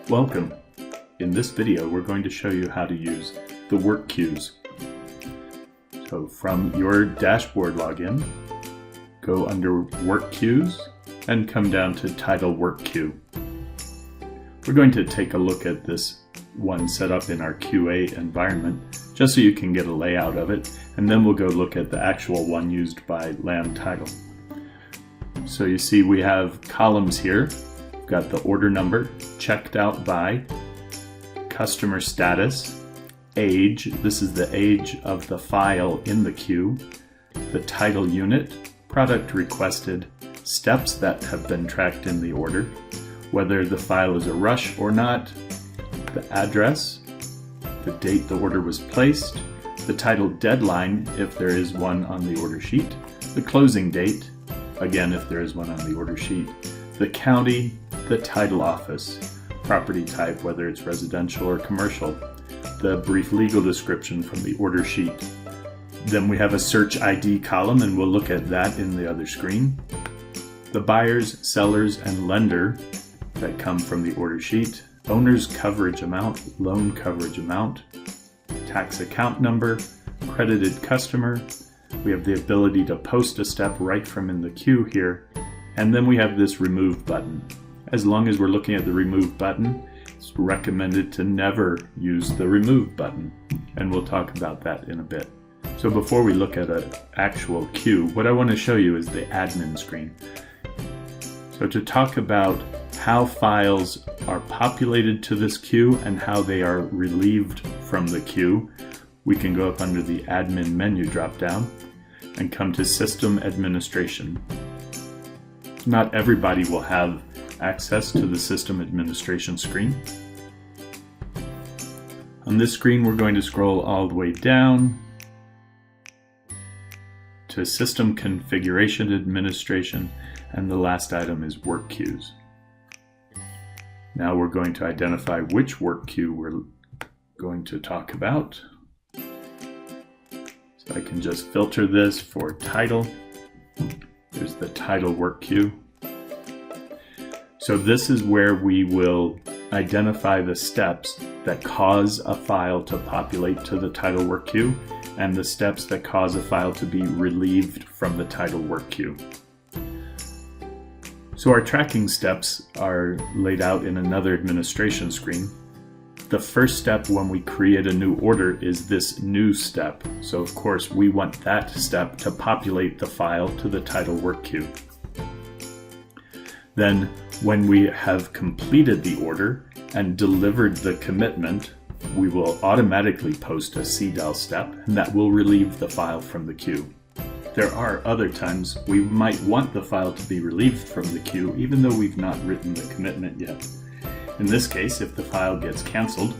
Welcome. In this video, we're going to show you how to use the work queues. So from your dashboard login, go under Work Queues and come down to Title Work Queue. We're going to take a look at this one set up in our QA environment, just so you can get a layout of it, and then we'll go look at the actual one used by Land Title. So you see we have columns here. We've got the order number, checked out by, customer status, age, this is the age of the file in the queue, the title unit, product requested, steps that have been tracked in the order, whether the file is a rush or not, the address, the date the order was placed, the title deadline if there is one on the order sheet, the closing date, again if there is one on the order sheet, the county, the title office, property type, whether it's residential or commercial, the brief legal description from the order sheet. Then we have a search ID column, and we'll look at that in the other screen. The buyers, sellers, and lender that come from the order sheet, owner's coverage amount, loan coverage amount, tax account number, credited customer. We have the ability to post a step right from in the queue here, and then we have this remove button. As long as we're looking at the remove button, it's recommended to never use the remove button, and we'll talk about that in a bit. So before we look at an actual queue, what I want to show you is the admin screen. So to talk about how files are populated to this queue and how they are relieved from the queue, we can go up under the admin menu drop-down and come to System Administration. Not everybody will have access to the System Administration screen. On this screen, we're going to scroll all the way down to System Configuration Administration, and the last item is Work Queues. Now we're going to identify which work queue we're going to talk about. So I can just filter this for title. There's the title work queue. So this is where we will identify the steps that cause a file to populate to the title work queue and the steps that cause a file to be relieved from the title work queue. So our tracking steps are laid out in another administration screen. The first step when we create a new order is this new step. So of course we want that step to populate the file to the title work queue. Then when we have completed the order and delivered the commitment, we will automatically post a CDEL step, and that will relieve the file from the queue. There are other times we might want the file to be relieved from the queue even though we've not written the commitment yet. In this case, if the file gets canceled,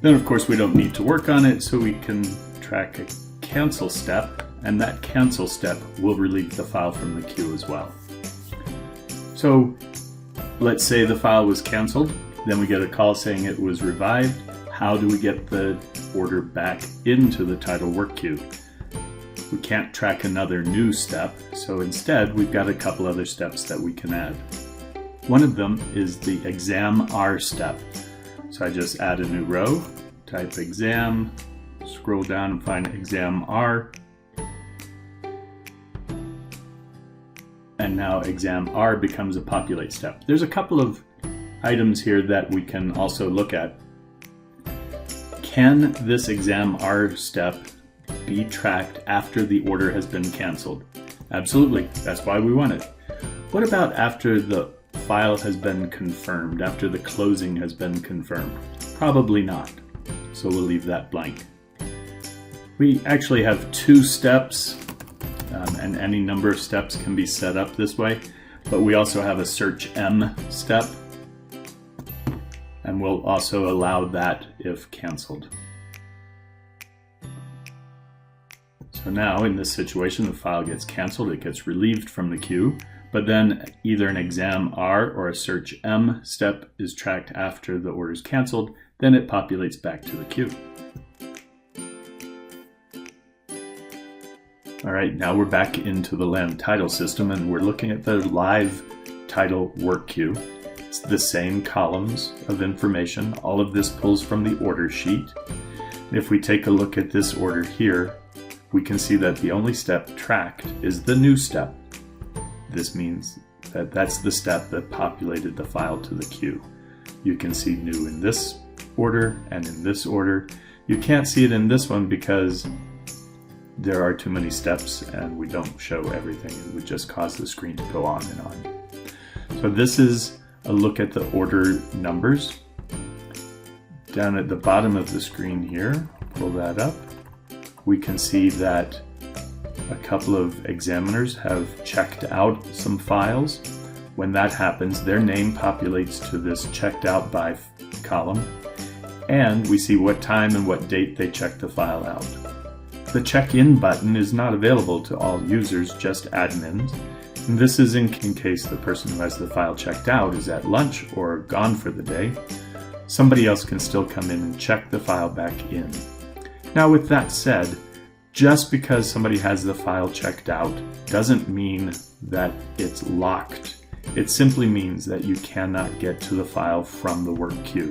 then of course we don't need to work on it, so we can track a cancel step, and that cancel step will relieve the file from the queue as well. So let's say the file was canceled, then we get a call saying it was revived. How do we get the order back into the title work queue? We can't track another new step, so instead we've got a couple other steps that we can add. One of them is the exam R step. So I just add a new row, type exam, scroll down and find exam R. And now exam R becomes a populate step. There's a couple of items here that we can also look at. Can this exam R step be tracked after the order has been canceled? Absolutely, that's why we want it. What about after the file has been confirmed, after the closing has been confirmed? Probably not, so we'll leave that blank. We actually have two steps, and any number of steps can be set up this way, but we also have a search M step, and we'll also allow that if canceled. So now in this situation, the file gets canceled, it gets relieved from the queue, but then either an exam R or a search M step is tracked after the order is canceled, then it populates back to the queue. All right, now we're back into the Land Title system and we're looking at the live title work queue. It's the same columns of information. All of this pulls from the order sheet. And if we take a look at this order here, we can see that the only step tracked is the new step. This means that that's the step that populated the file to the queue. You can see new in this order and in this order. You can't see it in this one because there are too many steps and we don't show everything. It would just cause the screen to go on and on. So this is a look at the order numbers. Down at the bottom of the screen here, pull that up, we can see that a couple of examiners have checked out some files. When that happens, their name populates to this checked out by column, and we see what time and what date they checked the file out. The check-in button is not available to all users, just admins. And this is in case the person who has the file checked out is at lunch or gone for the day. Somebody else can still come in and check the file back in. Now with that said, just because somebody has the file checked out doesn't mean that it's locked. It simply means that you cannot get to the file from the work queue.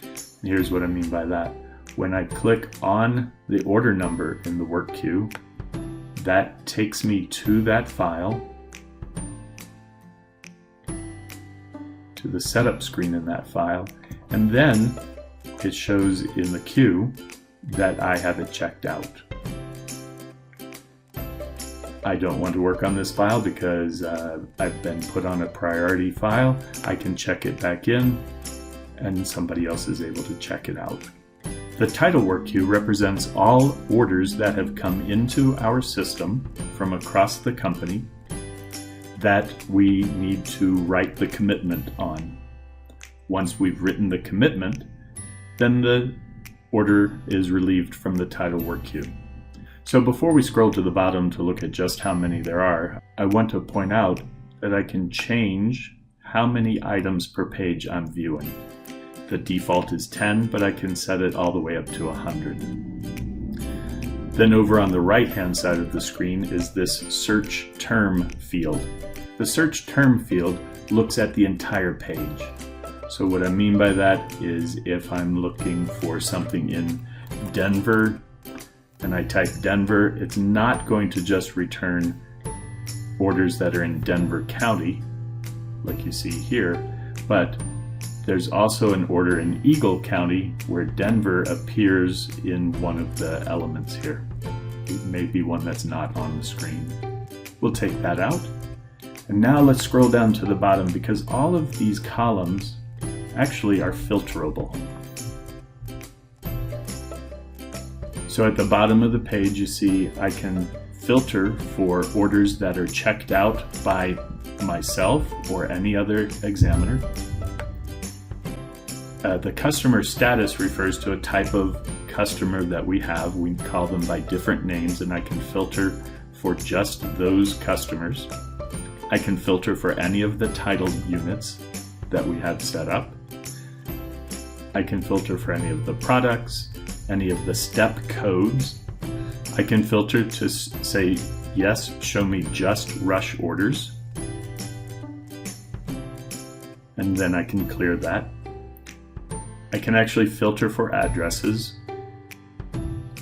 And here's what I mean by that. When I click on the order number in the work queue, that takes me to that file, to the setup screen in that file, and then it shows in the queue that I have it checked out. I don't want to work on this file because I've been put on a priority file. I can check it back in and somebody else is able to check it out. The title work queue represents all orders that have come into our system from across the company that we need to write the commitment on. Once we've written the commitment, then the order is relieved from the title work queue. So before we scroll to the bottom to look at just how many there are, I want to point out that I can change how many items per page I'm viewing. The default is 10, but I can set it all the way up to 100. Then over on the right-hand side of the screen is this search term field. The search term field looks at the entire page. So what I mean by that is if I'm looking for something in Denver and I type Denver, it's not going to just return orders that are in Denver County, like you see here, but there's also an order in Eagle County where Denver appears in one of the elements here. It may be one that's not on the screen. We'll take that out. And now let's scroll down to the bottom because all of these columns actually are filterable. So at the bottom of the page you see I can filter for orders that are checked out by myself or any other examiner. The customer status refers to a type of customer that we have. We call them by different names and I can filter for just those customers. I can filter for any of the titled units that we have set up. I can filter for any of the products, any of the step codes. I can filter to say, yes, show me just rush orders. And then I can clear that. I can actually filter for addresses,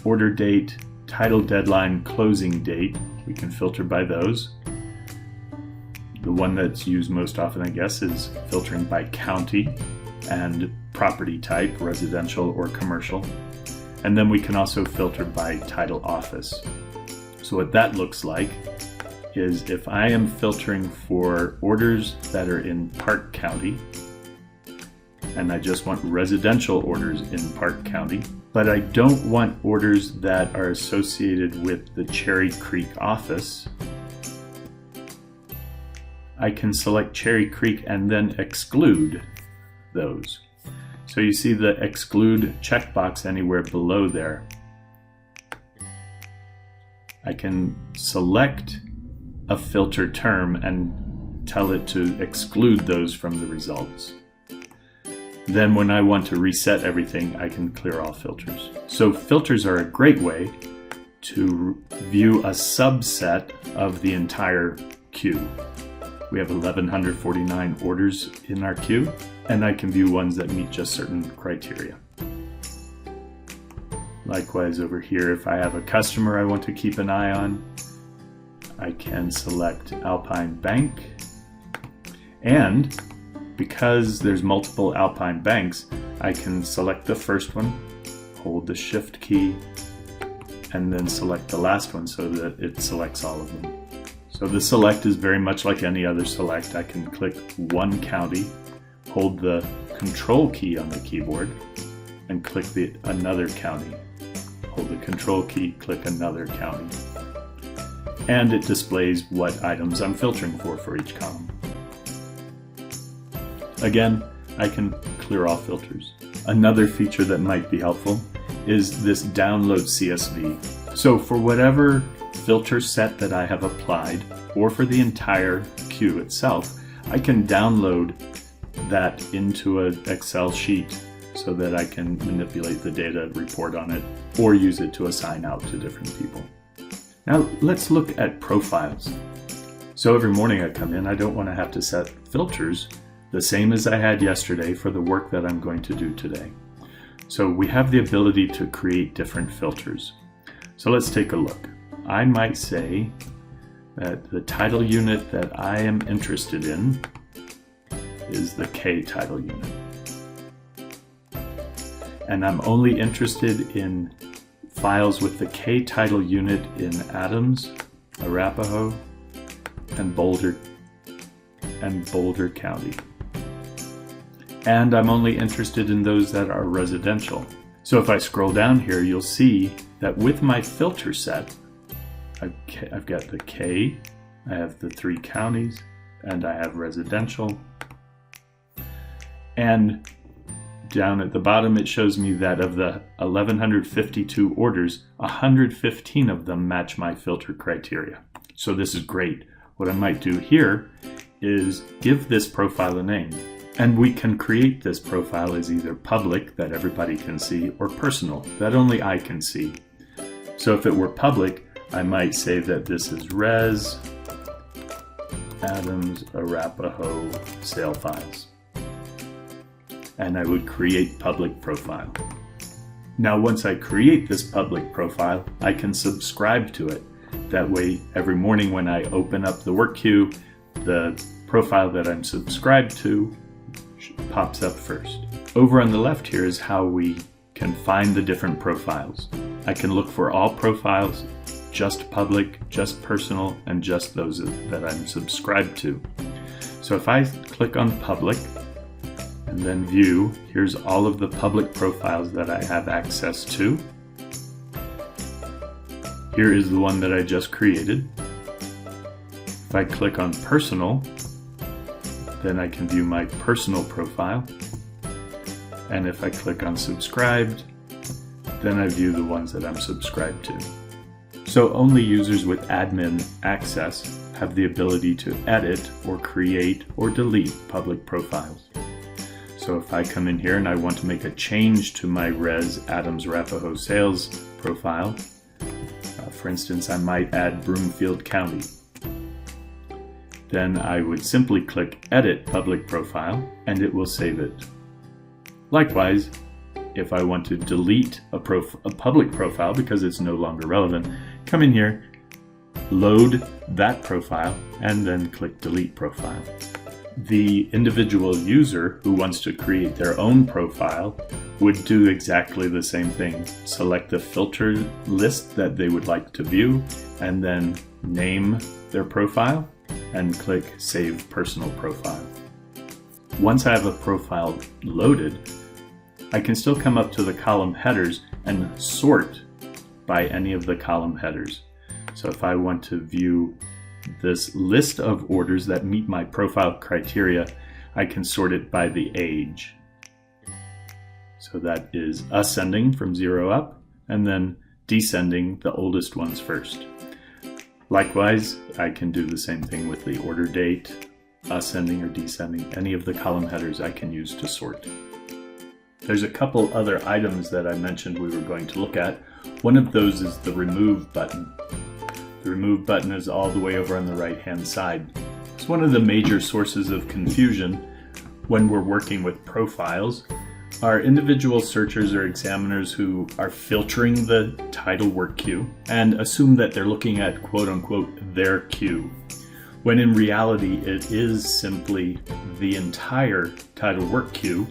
order date, title deadline, closing date. We can filter by those. The one that's used most often, I guess, is filtering by county and property type, residential or commercial. And then we can also filter by title office. So what that looks like is if I am filtering for orders that are in Park County, and I just want residential orders in Park County, but I don't want orders that are associated with the Cherry Creek office, I can select Cherry Creek and then exclude those. So you see the exclude checkbox anywhere below there. I can select a filter term and tell it to exclude those from the results. Then when I want to reset everything, I can clear all filters. So filters are a great way to view a subset of the entire queue. We have 1,149 orders in our queue, and I can view ones that meet just certain criteria. Likewise over here, if I have a customer I want to keep an eye on, I can select Alpine Bank, and because there's multiple Alpine banks, I can select the first one, hold the Shift key, and then select the last one so that it selects all of them. So the select is very much like any other select. I can click one county, hold the Control key on the keyboard, and click another county. Hold the Control key, click another county. And it displays what items I'm filtering for each column. Again, I can clear all filters. Another feature that might be helpful is this download CSV. So for whatever filter set that I have applied, or for the entire queue itself, I can download that into an Excel sheet so that I can manipulate the data, report on it, or use it to assign out to different people. Now let's look at profiles. So every morning I come in, I don't want to have to set filters the same as I had yesterday for the work that I'm going to do today. So we have the ability to create different filters. So let's take a look. I might say that the title unit that I am interested in is the K title unit. And I'm only interested in files with the K title unit in Adams, Arapahoe, and Boulder County. And I'm only interested in those that are residential. So if I scroll down here, you'll see that with my filter set, I've got the K, I have the 3 counties, and I have residential. And down at the bottom, it shows me that of the 1,152 orders, 115 of them match my filter criteria. So this is great. What I might do here is give this profile a name. And we can create this profile as either public, that everybody can see, or personal, that only I can see. So if it were public, I might say that this is Res Adams Arapahoe sale files. And I would create public profile. Now once I create this public profile, I can subscribe to it. That way, every morning when I open up the work queue, the profile that I'm subscribed to pops up first. Over on the left here is how we can find the different profiles. I can look for all profiles, just public, just personal, and just those that I'm subscribed to. So if I click on public and then view, here's all of the public profiles that I have access to. Here is the one that I just created. If I click on personal, then I can view my personal profile. And if I click on subscribed, then I view the ones that I'm subscribed to. So only users with admin access have the ability to edit or create or delete public profiles. So if I come in here and I want to make a change to my Res Adams Arapahoe sales profile, for instance, I might add Broomfield County. Then I would simply click Edit Public Profile and it will save it. Likewise, if I want to delete a public profile because it's no longer relevant, come in here, load that profile, and then click Delete Profile. The individual user who wants to create their own profile would do exactly the same thing. Select the filter list that they would like to view, and then name their profile, and click Save Personal Profile. Once I have a profile loaded, I can still come up to the column headers and sort by any of the column headers. So if I want to view this list of orders that meet my profile criteria, I can sort it by the age. So that is ascending from 0 up, and then descending the oldest ones first. Likewise, I can do the same thing with the order date, ascending or descending. Any of the column headers I can use to sort. There's a couple other items that I mentioned we were going to look at. One of those is the Remove button. The Remove button is all the way over on the right-hand side. So one of the major sources of confusion when we're working with profiles are individual searchers or examiners who are filtering the title work queue and assume that they're looking at quote-unquote their queue, when in reality it is simply the entire title work queue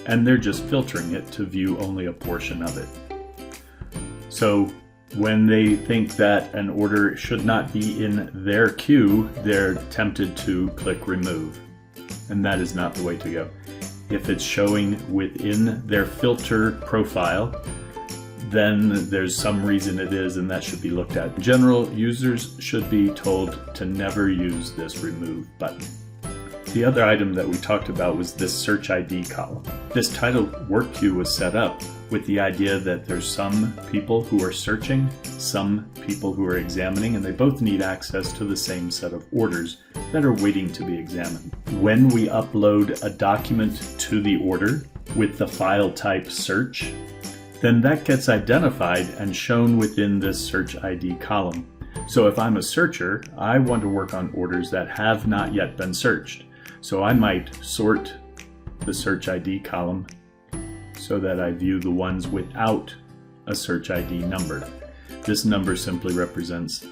and they're just filtering it to view only a portion of it. So when they think that an order should not be in their queue, they're tempted to click remove, and that is not the way to go. If it's showing within their filter profile, then there's some reason it is, and that should be looked at. In general, users should be told to never use this remove button. The other item that we talked about was this search ID column. This title work queue was set up with the idea that there's some people who are searching, some people who are examining, and they both need access to the same set of orders that are waiting to be examined. When we upload a document to the order with the file type search, then that gets identified and shown within this search ID column. So if I'm a searcher, I want to work on orders that have not yet been searched. So I might sort the search ID column so that I view the ones without a search ID number. This number simply represents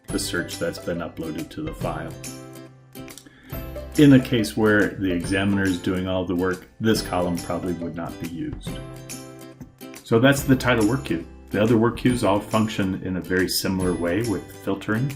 the search that's been uploaded to the file. In a case where the examiner is doing all the work, this column probably would not be used. So that's the title work queue. The other work queues all function in a very similar way with filtering.